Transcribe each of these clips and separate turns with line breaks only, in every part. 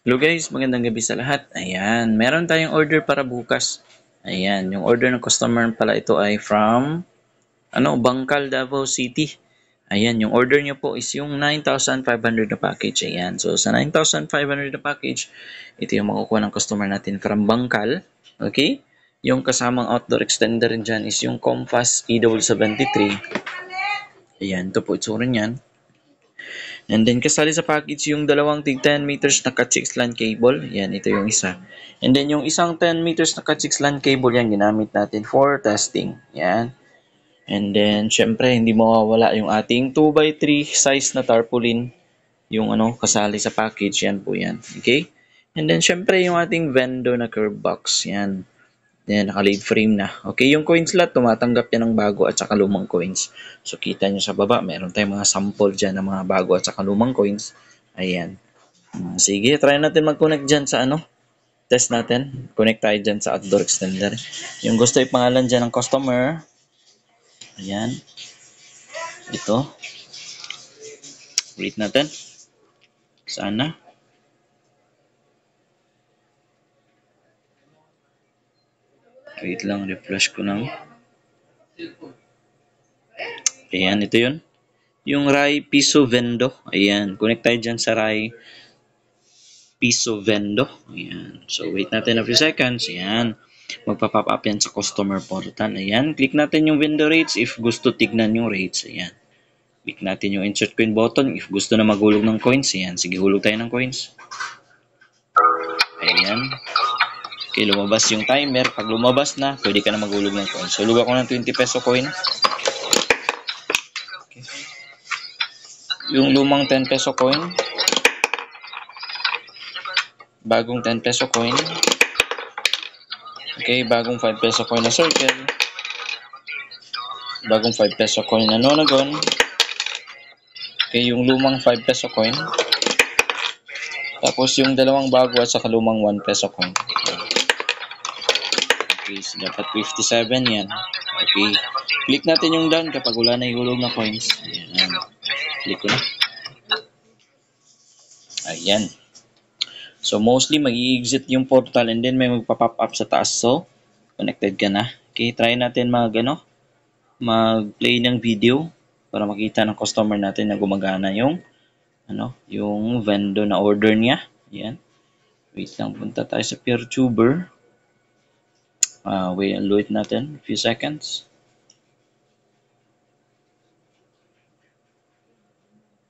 Hello guys, magandang gabi sa lahat. Ayan, meron tayong order para bukas. Ayan, yung order ng customer pala ito ay from Bangkal, Davao City. Ayan, yung order niyo po is yung 9,500 na package. Ayan, so sa 9,500 na package, ito yung makukuha ng customer natin from Bangkal. Okay? Yung kasamang outdoor extender dyan is yung Comfast EW73. Ayan, ito po itsura niyan. And then kasali sa package yung dalawang tig 10 meters na Cat6 LAN cable. Yan, ito yung isa. And then yung isang 10 meters na Cat6 LAN cable, yan ginamit natin for testing. Yan. And then syempre hindi mawawala yung ating 2x3 size na tarpaulin. Yung kasali sa package, yan po yan. Okay? And then syempre yung ating Vendo na curve box. Yan. Yan, naka-lead frame na. Okay, yung coin slot, tumatanggap yan ng bago at saka lumang coins. So, kita nyo sa baba, meron tayong mga sample dyan ng mga bago at saka lumang coins. Ayan. Sige, try natin mag-connect dyan sa test natin. Connect tayo dyan sa outdoor extender. Yung gusto yung pangalan dyan ng customer. Ayan. Ito. Wait natin. Sana. Wait lang, refresh ko lang. Ayan, ito yun. Yung Rai Piso Vendo. Ayan, connect tayo dyan sa Rai Piso Vendo. Ayan. So, wait natin a few seconds. Ayan. Magpa-pop up yan sa customer portal. Ayan. Click natin yung vendor rates if gusto tignan yung rates. Ayan. Click natin yung insert coin button if gusto na maghulog ng coins. Ayan. Sige, hulog tayo ng coins. Ayan. Okay, lumabas yung timer. Pag lumabas na, pwede ka na maghulog ng coins. Hulog ako ng 20 peso coin. Okay. Yung lumang 10 peso coin. Bagong 10 peso coin. Okay, bagong 5 peso coin na circle. Bagong 5 peso coin na nonagon. Okay, yung lumang 5 peso coin. Tapos yung dalawang bago at saka lumang 1 peso coin. Okay, so dapat 57 yan. Okay, click natin yung done kapag wala na ihulog na coins. Ayan. Click ko na. Ayan. So, mostly mag-i-exit yung portal and then may magpa-pop up sa taas. So, connected ka na. Okay, try natin mag-play ng video para makita ng customer natin na gumagana yung yung Vendo na order niya. Ayan. Wait lang, punta tayo sa PeerTuber. Wait natin a few seconds.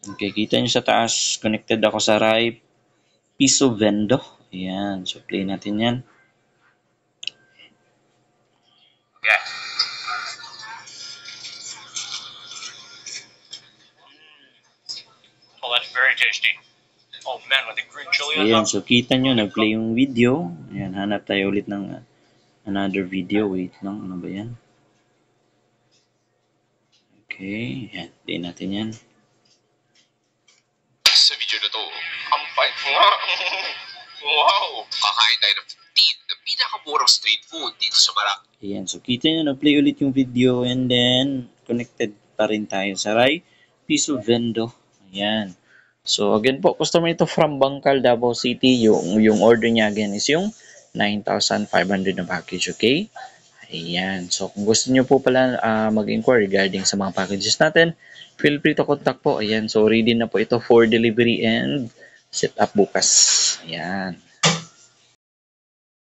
Okay, kita nyo sa taas, connected ako sa Rai Piso Vendo. Ayan, so play natin yan.
Yeah. Oh, that's very tasty. Oh man, with the green chili on
Ayan,
top.
so kita nyo, nag-play yung video. Ayan, hanap tayo ulit ng another video. Wait lang, ano ba yan? Okay, ayan, play natin yan.
Sa video na to, ang bait nga. Wow! Kakain tayo ng 15 na pinakamurang street food dito sa Barak.
Ayan, so kita nyo, nag-play ulit yung video and then connected pa rin tayo sa Rai Piso Vendo. Ayan. So again po, customer ito from Bangkal, Davao City. Yung order niya again is yung 9,500 na package, okay? Ayan. So kung gusto niyo po pala mag-inquire regarding sa mga packages natin, feel free to contact po. Ayan. So ready na po ito for delivery and set up bukas. Ayan.